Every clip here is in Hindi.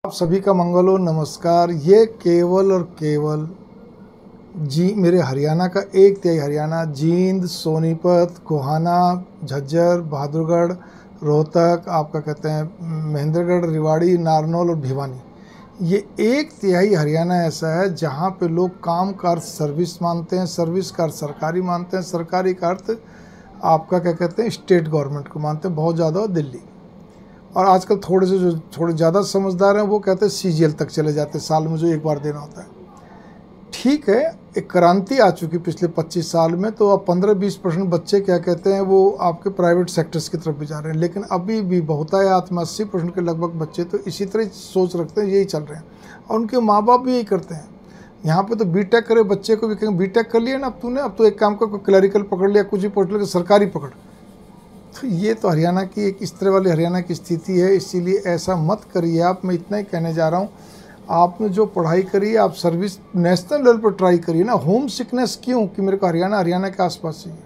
आप सभी का मंगल हो। नमस्कार। ये केवल और केवल जी मेरे हरियाणा का 1/3 हरियाणा, जींद, सोनीपत, गोहाना, झज्जर, बहादुरगढ़, रोहतक, आपका कहते हैं महेंद्रगढ़, रेवाड़ी, नारनौल और भिवानी, ये 1/3 हरियाणा ऐसा है जहाँ पे लोग काम का अर्थ सर्विस मानते हैं, सर्विस का अर्थ सरकारी मानते हैं, सरकारी का अर्थ आपका क्या कहते हैं स्टेट गवर्नमेंट को मानते हैं बहुत ज़्यादा, और दिल्ली। और आजकल थोड़े से जो थोड़े ज़्यादा समझदार हैं वो कहते हैं सीजीएल तक चले जाते हैं, साल में जो एक बार देना होता है। ठीक है, एक क्रांति आ चुकी पिछले 25 साल में, तो अब 15-20% बच्चे क्या कहते हैं वो आपके प्राइवेट सेक्टर्स की तरफ भी जा रहे हैं, लेकिन अभी भी बहुतायत में 80% के लगभग बच्चे तो इसी तरह सोच रखते हैं, यही चल रहे हैं, और उनके माँ बाप भी यही करते हैं। यहाँ पे तो बीटेक करे बच्चे को भी कहेंगे बीटेक कर लिया ना अब तूने, अब तो एक काम कर, कोई क्लरिकल पकड़ लिया, कुछ भी पकड़ लिया, सरकारी पकड़। तो ये तो हरियाणा की एक इस तरह वाली हरियाणा की स्थिति है, इसीलिए ऐसा मत करिए आप। मैं इतना ही कहने जा रहा हूँ, आपने जो पढ़ाई करी है आप सर्विस नेशनल लेवल पर ट्राई करिए ना। होम सिकनेस क्यों कि मेरे को हरियाणा के आसपास चाहिए।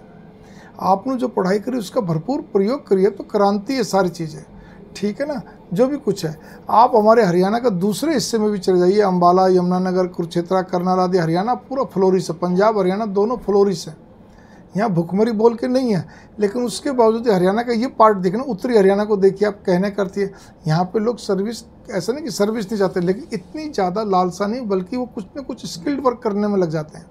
आपने जो पढ़ाई करी उसका भरपूर प्रयोग करिए, तो क्रांति है सारी चीज़ें, ठीक है ना। जो भी कुछ है आप हमारे हरियाणा का दूसरे हिस्से में भी चले जाइए, अम्बाला, यमुनानगर, कुरुक्षेत्र, करनाल आदि, हरियाणा पूरा फ्लोरिश है। पंजाब हरियाणा दोनों फ्लोरिश है, यहाँ भुखमरी बोल के नहीं है, लेकिन उसके बावजूद हरियाणा का ये पार्ट देखना, उत्तरी हरियाणा को देखिए आप, कहने करती है यहाँ पे लोग सर्विस, ऐसा नहीं कि सर्विस नहीं चाहते, लेकिन इतनी ज़्यादा लालसा नहीं, बल्कि वो कुछ ना कुछ स्किल्ड वर्क करने में लग जाते हैं,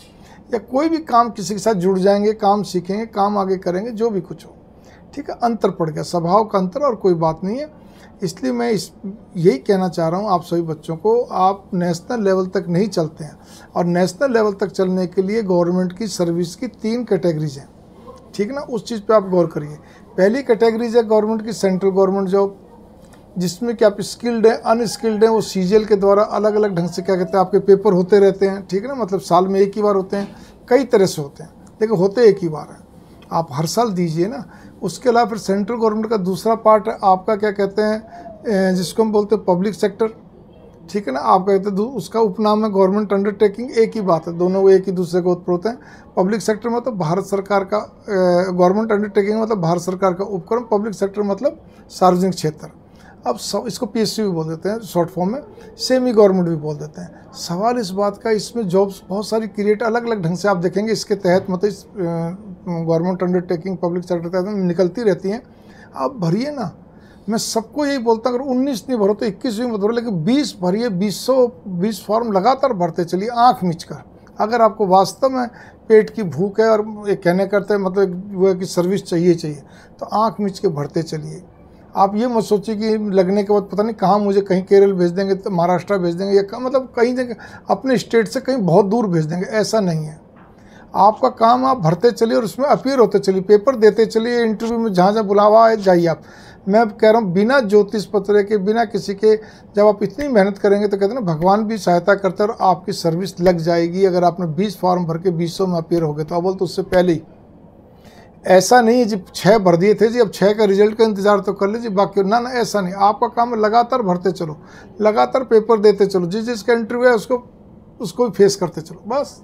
या कोई भी काम किसी के साथ जुड़ जाएंगे, काम सीखेंगे, काम आगे करेंगे, जो भी कुछ हो, ठीक है। अंतर पड़ गया, स्वभाव का अंतर, और कोई बात नहीं है। इसलिए मैं यही कहना चाह रहा हूँ आप सभी बच्चों को, आप नेशनल लेवल तक नहीं चलते हैं, और नेशनल लेवल तक चलने के लिए गवर्नमेंट की सर्विस की 3 कैटेगरीज हैं, ठीक है ना। उस चीज़ पे आप गौर करिए। पहली कैटेगरीज है गवर्नमेंट की सेंट्रल गवर्नमेंट जॉब, जिसमें कि आप स्किल्ड हैं, अनस्किल्ड हैं, वो सीजीएल के द्वारा अलग अलग ढंग से क्या कहते हैं आपके पेपर होते रहते हैं, ठीक है ना। मतलब साल में एक ही बार होते हैं, कई तरह से होते हैं, लेकिन होते एक ही बार हैं, आप हर साल दीजिए ना। उसके अलावा फिर सेंट्रल गवर्नमेंट का दूसरा पार्ट है आपका क्या कहते हैं जिसको हम बोलते हैं पब्लिक सेक्टर, ठीक है ना। आप कहते हैं उसका उपनाम है गवर्नमेंट अंडरटेकिंग, एक ही बात है, दोनों एक ही दूसरे को उत्प्रोत हैं। पब्लिक सेक्टर मतलब भारत सरकार का, गवर्नमेंट अंडरटेकिंग मतलब भारत सरकार का उपक्रम, पब्लिक सेक्टर मतलब सार्वजनिक क्षेत्र। अब इसको पीएसयू भी बोल देते हैं शॉर्ट फॉर्म में, सेमी गवर्नमेंट भी बोल देते हैं। सवाल इस बात का, इसमें जॉब्स बहुत सारी क्रिएट अलग अलग ढंग से आप देखेंगे इसके तहत, मतलब गवर्नमेंट अंडरटेकिंग पब्लिक सेक्टर तहत निकलती रहती हैं। आप भरिए ना, मैं सबको यही बोलता हूँ, अगर 19 नहीं भरो तो 21 भी मत भरो, लेकिन 20 भरिए, 20 फॉर्म लगातार भरते चलिए आँख मीच कर। अगर आपको वास्तव में पेट की भूख है और एक कहने करते हैं मतलब वो है कि सर्विस चाहिए, तो आँख मीच के भरते चलिए। आप ये मत सोचिए कि लगने के बाद पता नहीं कहाँ मुझे कहीं केरल भेज देंगे, तो महाराष्ट्र भेज देंगे, या मतलब कहीं जगह अपने स्टेट से कहीं बहुत दूर भेज देंगे, ऐसा नहीं है। आपका काम आप भरते चलिए और उसमें अपीयर होते चलिए, पेपर देते चलिए, इंटरव्यू में जहाँ जहाँ बुलावा है जाइए आप। मैं कह रहा हूँ बिना ज्योतिष पत्र के, बिना किसी के, जब आप इतनी मेहनत करेंगे तो कहते हैं ना भगवान भी सहायता करते हैं, और आपकी सर्विस लग जाएगी। अगर आपने 20 फॉर्म भर के 20 में अपीयर हो गए तो अब बोल, तो उससे पहले ही ऐसा नहीं है जी 6 भर दिए थे जी अब 6 का रिजल्ट का इंतजार तो कर लीजिए बाकी, ना ना ऐसा नहीं। आपका काम है लगातार भरते चलो, लगातार पेपर देते चलो, जिसका इंटरव्यू है उसको भी फेस करते चलो, बस।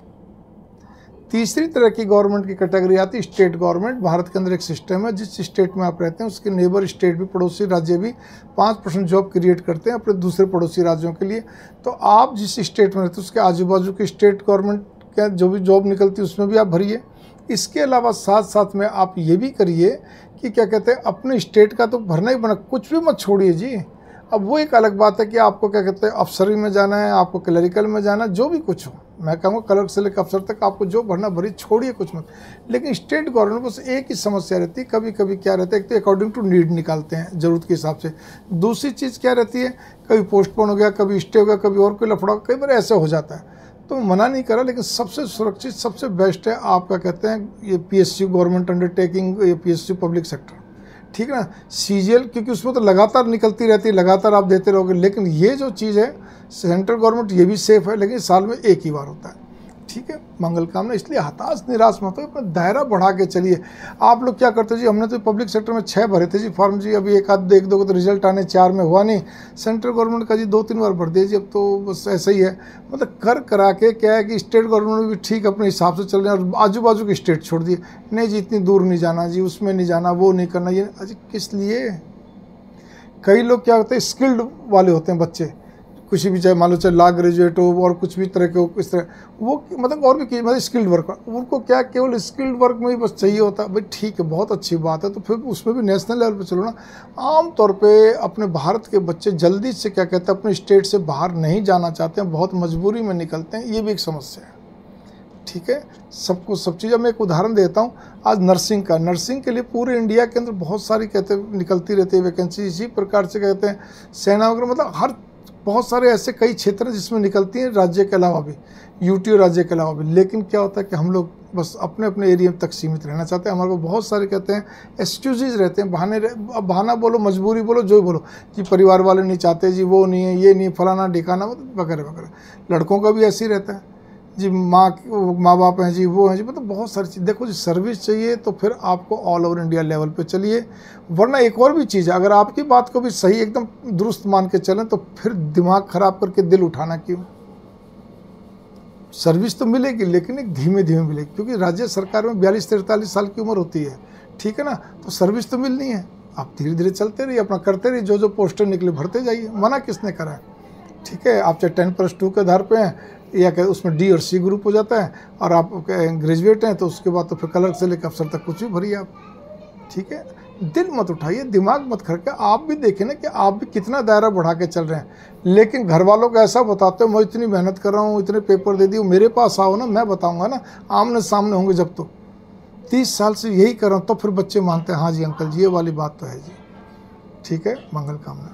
तीसरी तरह की गवर्नमेंट की कैटेगरी आती है स्टेट गवर्नमेंट। भारत के अंदर एक सिस्टम है, जिस स्टेट में आप रहते हैं उसके नेबर स्टेट भी, पड़ोसी राज्य भी 5% जॉब क्रिएट करते हैं अपने दूसरे पड़ोसी राज्यों के लिए। तो आप जिस स्टेट में रहते हैं उसके आजू बाजू के स्टेट गवर्नमेंट का जो भी जॉब निकलती है उसमें भी आप भरिए। इसके अलावा साथ साथ में आप ये भी करिए कि क्या कहते हैं अपने स्टेट का तो भरना ही बना, कुछ भी मत छोड़िए जी। अब वो एक अलग बात है कि आपको क्या कहते हैं अफसरी में जाना है, आपको क्लरिकल में जाना है, जो भी कुछ हो, मैं कहूँगा क्लर्क से लेकर अफसर तक आपको जो भरना भरी, छोड़िए कुछ मत। लेकिन स्टेट गवर्नमेंट बस एक ही समस्या रहती है, कभी कभी क्या रहता है, एक तो अकॉर्डिंग टू नीड निकालते हैं ज़रूरत के हिसाब से। दूसरी चीज़ क्या रहती है, कभी पोस्टपोन हो गया, कभी स्टे हो गया, कभी और कोई लफड़ा, कई बार ऐसे हो जाता है। तो मना नहीं करा, लेकिन सबसे सुरक्षित, सबसे बेस्ट है आपका कहते हैं ये पीएसयू गवर्नमेंट अंडरटेकिंग, ये पीएसयू पब्लिक सेक्टर, ठीक है ना। सीजीएल क्योंकि उसमें तो लगातार निकलती रहती है, लगातार आप देते रहोगे। लेकिन ये जो चीज़ है सेंट्रल गवर्नमेंट, ये भी सेफ है, लेकिन साल में एक ही बार होता है, ठीक है। मंगल कामना। इसलिए हताश निराश मत हो, अपना दायरा बढ़ा के चलिए। आप लोग क्या करते जी, हमने तो पब्लिक सेक्टर में 6 भरे थे जी फॉर्म जी, अभी एक दो तो रिजल्ट आने 4 में हुआ नहीं। सेंट्रल गवर्नमेंट का जी 2-3 बार भर दिए जी, अब तो बस ऐसा ही है। मतलब करा के क्या है कि स्टेट गवर्नमेंट भी ठीक अपने हिसाब से चल रहे हैं, और आजू बाजू के स्टेट छोड़ दिए, नहीं जी इतनी दूर नहीं जाना जी, उसमें नहीं जाना, वो नहीं करना, ये अजी किस लिए। कई लोग क्या होते हैं स्किल्ड वाले होते हैं बच्चे, कुछ भी, चाहे मान लो चाहे लॉ ग्रेजुएट हो और कुछ भी तरह के हो, इस तरह वो मतलब और भी मतलब स्किल्ड वर्क, उनको क्या केवल स्किल्ड वर्क में ही बस चाहिए होता है। भाई ठीक है, बहुत अच्छी बात है, तो फिर उसमें भी नेशनल लेवल पे चलो ना। आम तौर पे अपने भारत के बच्चे जल्दी से क्या कहते हैं अपने स्टेट से बाहर नहीं जाना चाहते हैं, बहुत मजबूरी में निकलते हैं, ये भी एक समस्या है। ठीक है, सबको सब चीज़। मैं एक उदाहरण देता हूँ, आज नर्सिंग का, नर्सिंग के लिए पूरे इंडिया के अंदर बहुत सारी कहते हैं निकलती रहती है वैकेंसी, इसी प्रकार से कहते हैं सेना वगैरह, मतलब हर बहुत सारे ऐसे कई क्षेत्र हैं जिसमें निकलती हैं राज्य के अलावा भी, यूटी राज्य के अलावा भी। लेकिन क्या होता है कि हम लोग बस अपने अपने एरिया तक सीमित रहना चाहते हैं। हमारे को बहुत सारे कहते हैं एक्सक्यूजेज रहते हैं, बहाने। अब बहाना बोलो, मजबूरी बोलो, जो बोलो कि परिवार वाले नहीं चाहते जी, वो नहीं है, ये नहीं, फलाना ढिकाना वगैरह वगैरह। लड़कों का भी ऐसे ही रहता है जी, माँ बाप हैं जी, वो हैं जी, मतलब बहुत सारी चीज़। देखो जी, सर्विस चाहिए तो फिर आपको ऑल ओवर इंडिया लेवल पे चलिए, वरना एक और भी चीज़ है, अगर आपकी बात को भी सही एकदम दुरुस्त मान के चलें तो फिर दिमाग खराब करके दिल उठाना क्यों। सर्विस तो मिलेगी लेकिन एक धीमे धीमे मिलेगी, क्योंकि राज्य सरकार में 42-43 साल की उम्र होती है, ठीक है ना। तो सर्विस तो मिलनी है, आप धीरे धीरे चलते रहिए, अपना करते रहिए, जो जो पोस्टर निकले भरते जाइए, मना किसने करा है। ठीक है, आप चाहे 10+2 के आधार पे हैं या क्या उसमें डी और सी ग्रुप हो जाता है, और आप ग्रेजुएट हैं तो उसके बाद तो फिर क्लर्क से लेकर अफसर तक कुछ भी भरिए आप। ठीक है, दिल मत उठाइए, दिमाग मत खर्चे। आप भी देखें ना कि आप भी कितना दायरा बढ़ा के चल रहे हैं, लेकिन घर वालों को ऐसा बताते हो मैं इतनी मेहनत कर रहा हूँ, इतने पेपर दे दिए, मेरे पास आओ ना, मैं बताऊँगा ना, आमने सामने होंगे जब। तो 30 साल से यही कर रहा हूँ, तो फिर बच्चे मानते हैं हाँ जी अंकल जी, ये वाली बात तो है जी। ठीक है, मंगल कामना।